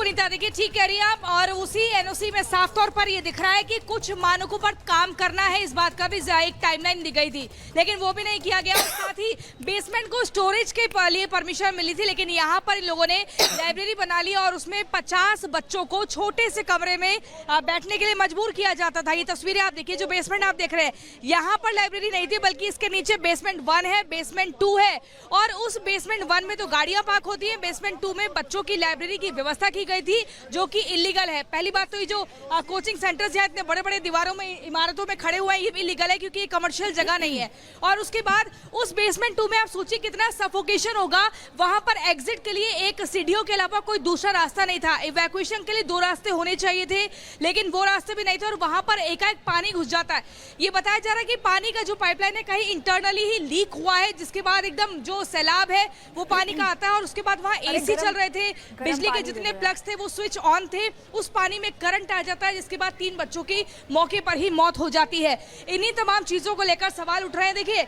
पुनीता, देखिए ठीक कह रही हैं आप, और उसी एनओसी में साफ तौर पर ये दिख रहा है कि कुछ मानकों पर काम करना है, इस बात का भी एक टाइमलाइन दी गई थी, लेकिन वो भी नहीं किया गया। और साथ ही बेसमेंट को स्टोरेज के लिए परमिशन मिली थी, लेकिन यहाँ पर इन लोगों ने लाइब्रेरी बना ली और उसमें 50 बच्चों को छोटे से कमरे में बैठने के लिए मजबूर किया जाता था। ये तस्वीरें आप देखिए, जो बेसमेंट आप देख रहे हैं, यहाँ पर लाइब्रेरी नहीं थी, बल्कि इसके नीचे बेसमेंट 1 है, बेसमेंट 2 है, और उस बेसमेंट 1 में तो गाड़ियां पार्क होती है, बेसमेंट 2 में बच्चों की लाइब्रेरी की व्यवस्था की गई थी, जो कि इलीगल है। पहली बात तो ये जो कोचिंग सेंटर्स यहाँ इतने बड़े बड़े दीवारों में, इमारतों में खड़े हुए हैं, ये भी इलीगल है, क्योंकि ये कमर्शियल जगह नहीं है। और उसके बाद उस बेसमेंट 2 में आप सोचिए कितना सफोकेशन होगा। वहां पर एग्जिट के लिए एक सीढ़ियों के अलावा कोई दूसरा रास्ता नहीं था। इवैक्यूएशन के लिए 2 रास्ते होने चाहिए थे, लेकिन वो रास्ते भी नहीं थे, और वहां पर एकाएक पानी घुस जाता है। ये बताया जा रहा है कि पानी का जो पाइपलाइन है कहीं इंटरनली ही लीक हुआ है, जिसके बाद एकदम जो सैलाब है वो पानी का आता है, और उसके बाद वहाँ एसी चल रहे थे, बिजली के जितने प्लग्स थे वो स्विच ऑन थे, उस पानी में करंट आ जाता है, जिसके बाद 3 बच्चों की मौके पर ही मौत हो जाती है। इन्हीं तमाम चीजों को लेकर सवाल उठ रहे हैं। देखिए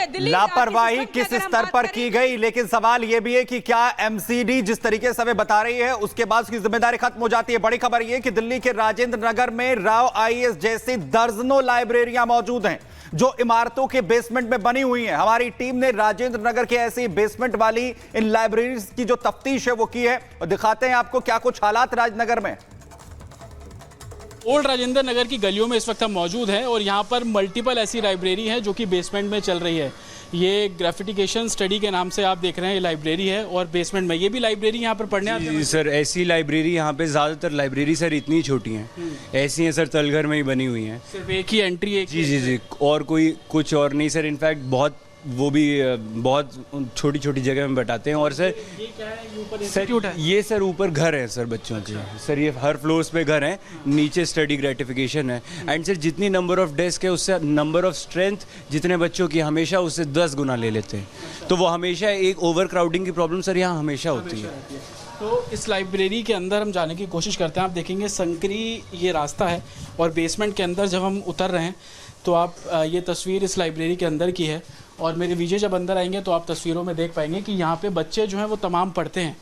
दिल्ली लापरवाही किस स्तर पर की गई, लेकिन सवाल यह भी है कि क्या एमसीडी जिस तरीके से हमें बता रही है उसके बाद उसकी जिम्मेदारी खत्म हो जाती है। बड़ी खबर यह कि दिल्ली के राजेंद्र नगर में राव आईएएस जैसी दर्जनों लाइब्रेरियां मौजूद हैं जो इमारतों के बेसमेंट में बनी हुई हैं। हमारी टीम ने राजेंद्र नगर के ऐसी बेसमेंट वाली इन लाइब्रेरीज की जो तफ्तीश है वो की है, और दिखाते हैं आपको क्या कुछ हालात राजनगर में। ओल्ड राजेंद्र नगर की गलियों में इस वक्त हम मौजूद हैं, और यहाँ पर मल्टीपल ऐसी लाइब्रेरी है जो कि बेसमेंट में चल रही है। ये ग्राफिटिकेशन स्टडी के नाम से आप देख रहे हैं, ये लाइब्रेरी है, और बेसमेंट में ये भी लाइब्रेरी यहाँ पर पढ़ने आते हैं। सर ऐसी लाइब्रेरी यहाँ पे ज़्यादातर लाइब्रेरी सर इतनी छोटी हैं, ऐसी हैं सर, तलघर में ही बनी हुई हैं, सिर्फ एक ही एंट्री, एक जी, और कोई कुछ और नहीं सर। इनफैक्ट बहुत वो भी बहुत छोटी छोटी जगह में बैठाते हैं। और सर ये क्या है, ये ऊपर सर ये सर ऊपर घर है सर बच्चों के, सर ये हर फ्लोर्स पे घर हैं, नीचे स्टडी ग्रेटिफिकेशन है। एंड सर जितनी नंबर ऑफ डेस्क है उससे नंबर ऑफ स्ट्रेंथ जितने बच्चों की हमेशा उससे 10 गुना ले लेते हैं, तो वो हमेशा एक ओवर क्राउडिंग की प्रॉब्लम सर यहाँ हमेशा होती है। तो इस लाइब्रेरी के अंदर हम जाने की कोशिश करते हैं। आप देखेंगे संकरी ये रास्ता है, और बेसमेंट के अंदर जब हम उतर रहे हैं तो आप ये तस्वीर इस लाइब्रेरी के अंदर की है, और मेरे विजय जब अंदर आएंगे तो आप तस्वीरों में देख पाएंगे कि यहाँ पे बच्चे जो हैं वो तमाम पढ़ते हैं।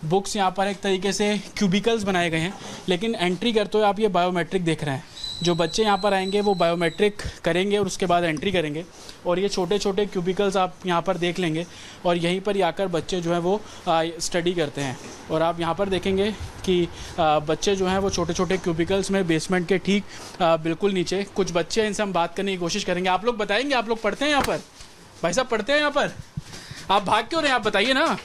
बुक्स यहाँ पर एक तरीके से क्यूबिकल्स बनाए गए हैं, लेकिन एंट्री करते हुए आप ये बायोमेट्रिक देख रहे हैं। जो बच्चे यहाँ पर आएंगे वो बायोमेट्रिक करेंगे और उसके बाद एंट्री करेंगे, और ये छोटे छोटे क्यूबिकल्स आप यहाँ पर देख लेंगे, और यहीं पर आकर बच्चे जो हैं वो स्टडी करते हैं। और आप यहाँ पर देखेंगे कि बच्चे जो हैं वो छोटे छोटे क्यूबिकल्स में बेसमेंट के ठीक बिल्कुल नीचे कुछ बच्चे हैं, इनसे हम बात करने की कोशिश करेंगे। आप लोग बताएंगे, आप लोग पढ़ते हैं यहाँ पर? भाई साहब पढ़ते हैं यहाँ पर? आप भाग क्यों रहे हैं, आप बताइए ना।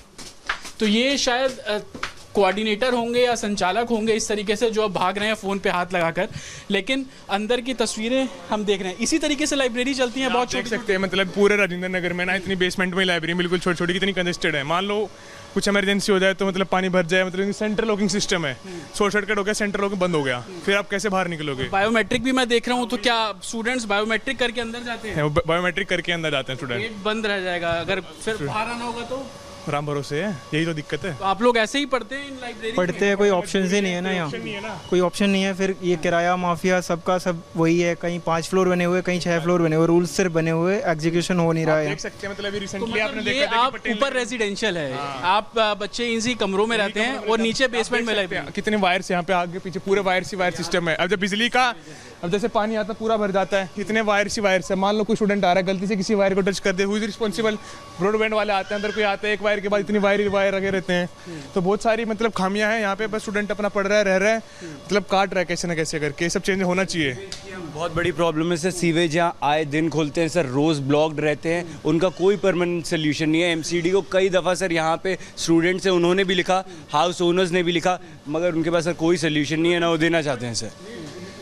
तो ये शायद कोऑर्डिनेटर होंगे या संचालक होंगे इस तरीके से, जो अब भाग रहे हैं फ़ोन पे हाथ लगाकर, लेकिन अंदर की तस्वीरें हम देख रहे हैं। इसी तरीके से लाइब्रेरी चलती है, बहुत देख सकते हैं। मतलब पूरे राजेंद्र नगर में ना इतनी बेसमेंट में लाइब्रेरी बिल्कुल छोटी छोटी, कितनी कंजेस्टेड है। मान लो कुछ इमरजेंसी हो जाए तो मतलब पानी भर जाए, मतलब सेंट्रल लॉकिंग सिस्टम है, शॉर्टकट हो गया, सेंट्रल लॉकिंग बंद हो गया, फिर आप कैसे बाहर निकलोगे? बायोमेट्रिक भी मैं देख रहा हूँ, तो क्या स्टूडेंट्स बायोमेट्रिक करके अंदर जाते हैं? बायोमेट्रिक करके अंदर जाते हैं स्टूडेंट, गेट बंद रह जाएगा, अगर फिर बाहर आना होगा तो राम भरोसे है, यही तो दिक्कत है। तो आप लोग ऐसे ही पढ़ते हैं इन लाइब्रेरी? पढ़ते हैं, कोई ऑप्शन ही नहीं है ना यहाँ, कोई ऑप्शन नहीं है। फिर ये किराया माफिया सबका सब वही है, कहीं 5 फ्लोर बने हुए, कहीं 6 फ्लोर बने हुए, रूल्स सिर्फ बने हुए, एग्जीक्यूशन हो नहीं रहा है। देख सकते हैं मतलब रिसेंटली आपने ये देखा आप ऊपर रेजिडेंशियल है, आप बच्चे इसी कमरों में रहते हैं, और नीचे बेसमेंट में लाइब्रेरी। कितने वायर्स यहाँ पे आगे पीछे पूरे वायर सिस्टम है। अब जब बिजली का, अब जैसे पानी आता पूरा भर जाता है, इतने वायर्स है। मान लो कोई स्टूडेंट आ रहा है, गलती से किसी वायर को टच कर दे, हु इज रिस्पॉन्सिबल? ब्रॉडबैंड वाले आते हैं, अंदर कोई आता है, एक वायर के बाद इतनी वायर लगे रहते हैं, तो बहुत सारी मतलब खामियां हैं यहाँ पे। बस स्टूडेंट अपना पढ़ रहा है, रह रहा है, मतलब काट रहा है कैसे ना कैसे करके। सब चेंज होना चाहिए। बहुत बड़ी प्रॉब्लम है सर, सीवेज यहाँ आए दिन खोलते हैं सर, रोज ब्लॉक्ड रहते हैं, उनका कोई परमानेंट सोल्यूशन नहीं है। एमसीडी को कई दफ़ा सर यहाँ पे स्टूडेंट्स हैं, उन्होंने भी लिखा, हाउस ओनर्स ने भी लिखा, मगर उनके पास सर कोई सोल्यूशन नहीं है, ना वो देना चाहते हैं सर।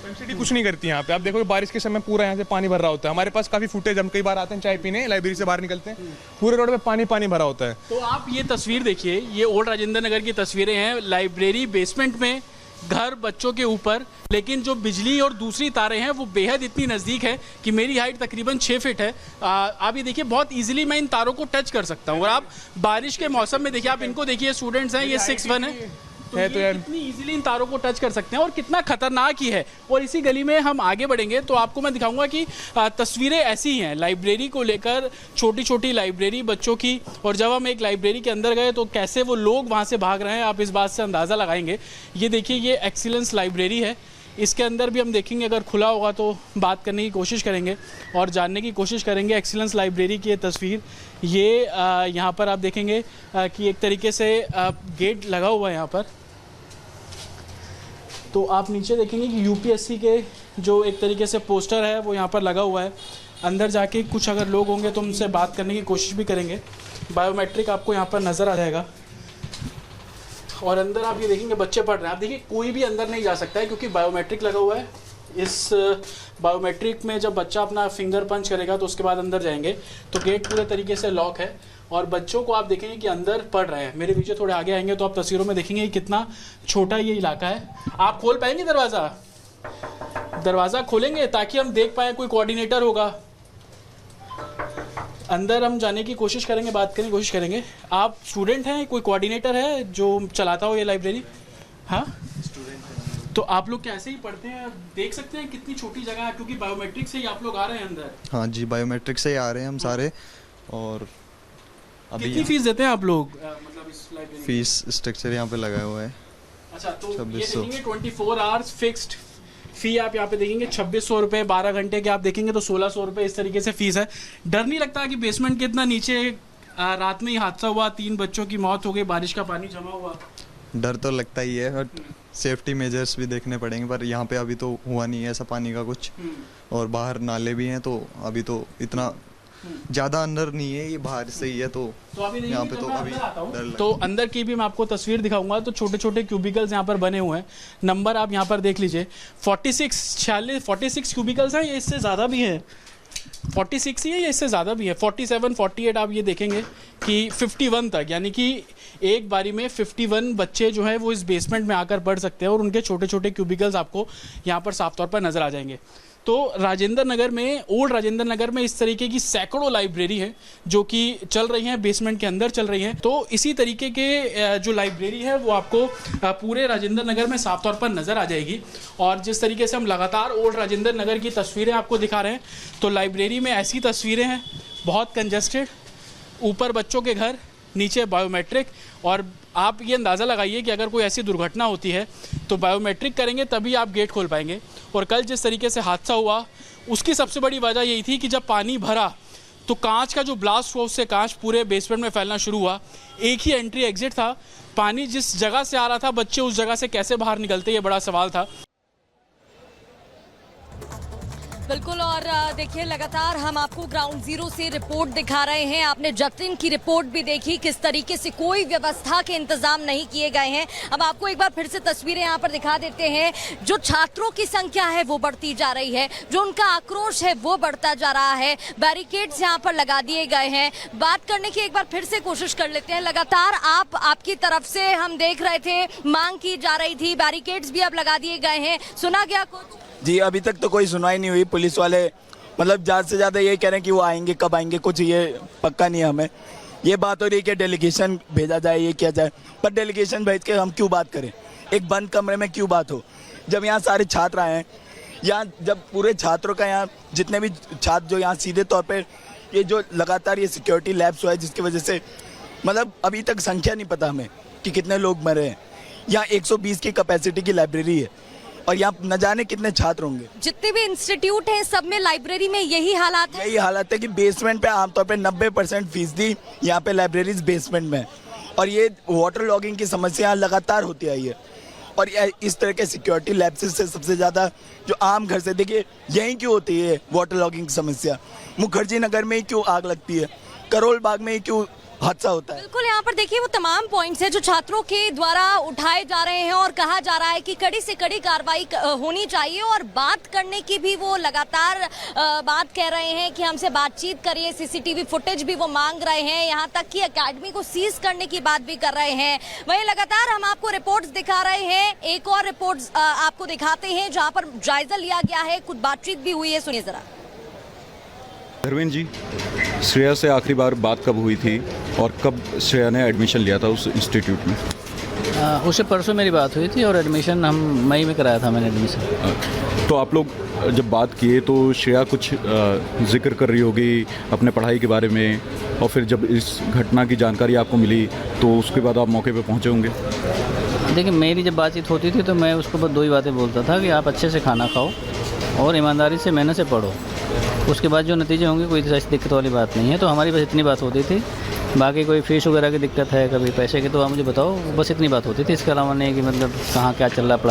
एमसीडी कुछ नहीं करती यहाँ पे। आप देखो बारिश के समय पूरा यहाँ से पानी भर रहा होता है। हमारे पास काफी फुटेज, हम कई बार आते हैं चाय पीने, लाइब्रेरी से बाहर निकलते हैं, पूरे रोड पे पानी भरा होता है। तो आप ये तस्वीर देखिए, ये ओल्ड राजेंद्र नगर की तस्वीरें हैं, लाइब्रेरी बेसमेंट में, घर बच्चों के ऊपर, लेकिन जो बिजली और दूसरी तारें हैं वो बेहद इतनी नज़दीक है कि मेरी हाइट तकरीबन 6 फीट है। आप ये देखिए, बहुत इजीली मैं इन तारों को टच कर सकता हूँ। और आप बारिश के मौसम में देखिए, आप इनको देखिए, स्टूडेंट्स हैं, ये 6-1 है, है तो यार कितनी इजीली इन तारों को टच कर सकते हैं और कितना खतरनाक ही है। और इसी गली में हम आगे बढ़ेंगे तो आपको मैं दिखाऊंगा कि तस्वीरें ऐसी हैं लाइब्रेरी को लेकर, छोटी छोटी लाइब्रेरी बच्चों की। और जब हम एक लाइब्रेरी के अंदर गए तो कैसे वो लोग वहाँ से भाग रहे हैं, आप इस बात से अंदाज़ा लगाएंगे। ये देखिए, ये एक्सीलेंस लाइब्रेरी है। इसके अंदर भी हम देखेंगे, अगर खुला होगा तो बात करने की कोशिश करेंगे और जानने की कोशिश करेंगे। एक्सीलेंस लाइब्रेरी की ये तस्वीर, ये यहाँ पर आप देखेंगे कि एक तरीके से गेट लगा हुआ है यहाँ पर। तो आप नीचे देखेंगे कि यूपीएससी के जो एक तरीके से पोस्टर है वो यहाँ पर लगा हुआ है। अंदर जाके कुछ अगर लोग होंगे तो उनसे बात करने की कोशिश भी करेंगे। बायोमेट्रिक आपको यहाँ पर नज़र आ जाएगा और अंदर आप ये देखेंगे बच्चे पढ़ रहे हैं। आप देखिए, कोई भी अंदर नहीं जा सकता है क्योंकि बायोमेट्रिक लगा हुआ है। इस बायोमेट्रिक में जब बच्चा अपना फिंगर पंच करेगा तो उसके बाद अंदर जाएंगे। तो गेट पूरे तरीके से लॉक है और बच्चों को आप देखेंगे कि अंदर पढ़ रहे हैं। मेरे पीछे थोड़े आगे आएंगे तो आप तस्वीरों में देखेंगे कि कितना छोटा ये इलाका है। आप खोल पाएंगे दरवाज़ा खोलेंगे ताकि हम देख पाएँ कोई कोऑर्डिनेटर होगा। अंदर हम जाने की कोशिश करेंगे, बात करने की कोशिश करेंगे। आप स्टूडेंट हैं, कोई कोऑर्डिनेटर है जो चलाता हो ये लाइब्रेरी? हाँ, स्टूडेंट। तो आप लोग कैसे ही पढ़ते हैं? देख सकते हैं कितनी छोटी जगह है क्योंकि बायोमेट्रिक से ही आप लोग आ रहे हैं अंदर। हाँ जी, बायोमेट्रिक से ही आ रहे हैं हम सारे। और अभी कितनी फीस देते हैं आप लोग मतलब इस लाइब्रेरी? फीस स्ट्रक्चर यहाँ पे लगाया हुआ है। अच्छा, तो ये 2600 देखेंगे 24 आवर्स फिक्स्ड फी आप यहाँ पे देखेंगे 2600 रुपये। 12 घंटे के आप देखेंगे तो 1600 रुपये इस तरीके से फीस है। डर नहीं लगता कि बेसमेंट के इतना नीचे रात में ही हादसा हुआ, 3 बच्चों की मौत हो गई, बारिश का पानी जमा हुआ? डर तो लगता ही है, बट सेफ्टी मेजर्स भी देखने पड़ेंगे। पर यहाँ पे अभी तो हुआ नहीं है ऐसा पानी का कुछ। और बाहर नाले भी हैं तो अभी तो इतना ज़्यादा अंदर नहीं है, ये बाहर से ही है। तो अभी यहाँ पे तो अभी डर तो अंदर की भी मैं आपको तस्वीर दिखाऊंगा। तो छोटे छोटे क्यूबिकल्स यहाँ पर बने हुए हैं। नंबर आप यहाँ पर देख लीजिए, 46 क्यूबिकल्स हैं। ये इससे ज़्यादा भी है, 46 ही है या इससे ज़्यादा भी है। 47, 48 आप ये देखेंगे कि 51 तक, यानी कि एक बारी में 51 बच्चे जो है वो इस बेसमेंट में आकर पढ़ सकते हैं और उनके छोटे छोटे क्यूबिकल्स आपको यहाँ पर साफ तौर पर नज़र आ जाएंगे। तो राजेंद्र नगर में, ओल्ड राजेंद्र नगर में इस तरीके की सैकड़ों लाइब्रेरी है जो कि चल रही हैं, बेसमेंट के अंदर चल रही हैं। तो इसी तरीके के जो लाइब्रेरी है वो आपको पूरे राजेंद्र नगर में साफ तौर पर नज़र आ जाएगी। और जिस तरीके से हम लगातार ओल्ड राजेंद्र नगर की तस्वीरें आपको दिखा रहे हैं, तो लाइब्रेरी में ऐसी तस्वीरें हैं, बहुत कंजस्टेड, ऊपर बच्चों के घर, नीचे बायोमेट्रिक। और आप ये अंदाज़ा लगाइए कि अगर कोई ऐसी दुर्घटना होती है तो बायोमेट्रिक करेंगे तभी आप गेट खोल पाएंगे। और कल जिस तरीके से हादसा हुआ उसकी सबसे बड़ी वजह यही थी कि जब पानी भरा तो कांच का जो ब्लास्ट हुआ उससे कांच पूरे बेसमेंट में फैलना शुरू हुआ। एक ही एंट्री एग्जिट था, पानी जिस जगह से आ रहा था बच्चे उस जगह से कैसे बाहर निकलते, ये बड़ा सवाल था। बिल्कुल। और देखिए, लगातार हम आपको ग्राउंड जीरो से रिपोर्ट दिखा रहे हैं। आपने जतिन की रिपोर्ट भी देखी, किस तरीके से कोई व्यवस्था के इंतजाम नहीं किए गए हैं। अब आपको एक बार फिर से तस्वीरें यहाँ पर दिखा देते हैं। जो छात्रों की संख्या है वो बढ़ती जा रही है, जो उनका आक्रोश है वो बढ़ता जा रहा है। बैरिकेड्स यहाँ पर लगा दिए गए हैं। बात करने की एक बार फिर से कोशिश कर लेते हैं। लगातार आपकी तरफ से हम देख रहे थे, मांग की जा रही थी, बैरिकेड्स भी अब लगा दिए गए हैं। सुना गया कुछ? जी, अभी तक तो कोई सुनवाई नहीं हुई। पुलिस वाले मतलब ज़्यादा से ज़्यादा ये कह रहे हैं कि वो आएंगे, कब आएंगे कुछ ये पक्का नहीं है हमें। ये बात हो रही है कि डेलीगेशन भेजा जाए, ये किया जाए, पर डेलीगेशन भेज के हम क्यों बात करें? एक बंद कमरे में क्यों बात हो? जब यहाँ सारे छात्र आए हैं, यहाँ जब पूरे छात्रों का, यहाँ जितने भी छात्र जो यहाँ सीधे तौर पर ये जो लगातार ये सिक्योरिटी लैब्स हुआ है जिसकी वजह से मतलब अभी तक संख्या नहीं पता हमें कि कितने लोग मरे हैं। यहाँ 120 की कैपेसिटी की लाइब्रेरी है और यहाँ न जाने कितने छात्र होंगे। जितने भी इंस्टीट्यूट हैं सब में लाइब्रेरी में यही हालात है। यही हालत है कि बेसमेंट पे आमतौर पे 90% फीसदी यहाँ पे लाइब्रेरीज बेसमेंट में है और ये वाटर लॉगिंग की समस्या लगातार होती आई है। और इस तरह के सिक्योरिटी लैब्स से सबसे ज़्यादा जो आम घर से, देखिए यहीं क्यों होती है वाटर लॉगिंग की समस्या? मुखर्जी नगर में ही क्यों आग लगती है? करोल बाग में ही क्यों हादसा होता है? बिल्कुल, यहाँ पर देखिए वो तमाम पॉइंट्स हैं जो छात्रों के द्वारा उठाए जा रहे हैं और कहा जा रहा है कि कड़ी से कड़ी कार्रवाई होनी चाहिए। और बात करने की भी वो लगातार बात कह रहे हैं कि हमसे बातचीत करिए, सीसीटीवी फुटेज भी वो मांग रहे हैं, यहाँ तक कि एकेडमी को सीज करने की बात भी कर रहे हैं। वहीं लगातार हम आपको रिपोर्ट्स दिखा रहे हैं। एक और रिपोर्ट्स आपको दिखाते हैं जहाँ पर जायजा लिया गया है, कुछ बातचीत भी हुई है, सुनिए जरा। धर्मेंद्र जी, श्रेया से आखिरी बार बात कब हुई थी और कब श्रेया ने एडमिशन लिया था उस इंस्टीट्यूट में? उससे परसों मेरी बात हुई थी और एडमिशन हम मई में कराया था मैंने एडमिशन। तो आप लोग जब बात किए तो श्रेया कुछ जिक्र कर रही होगी अपने पढ़ाई के बारे में, और फिर जब इस घटना की जानकारी आपको मिली तो उसके बाद आप मौके पे पहुंचे होंगे। देखिए, मेरी जब बातचीत होती थी तो मैं उसको बस 2 ही बातें बोलता था कि आप अच्छे से खाना खाओ और ईमानदारी से मेहनत से पढ़ो, उसके बाद जो नतीजे होंगे कोई ऐसी दिक्कत वाली बात नहीं है। तो हमारी बस इतनी बात होती थी, बाकी कोई फीस वगैरह की दिक्कत है, कभी पैसे की, तो आप मुझे बताओ, बस इतनी बात होती थी। इसके अलावा नहीं कि मतलब कहाँ क्या चल रहा है पढ़ाई।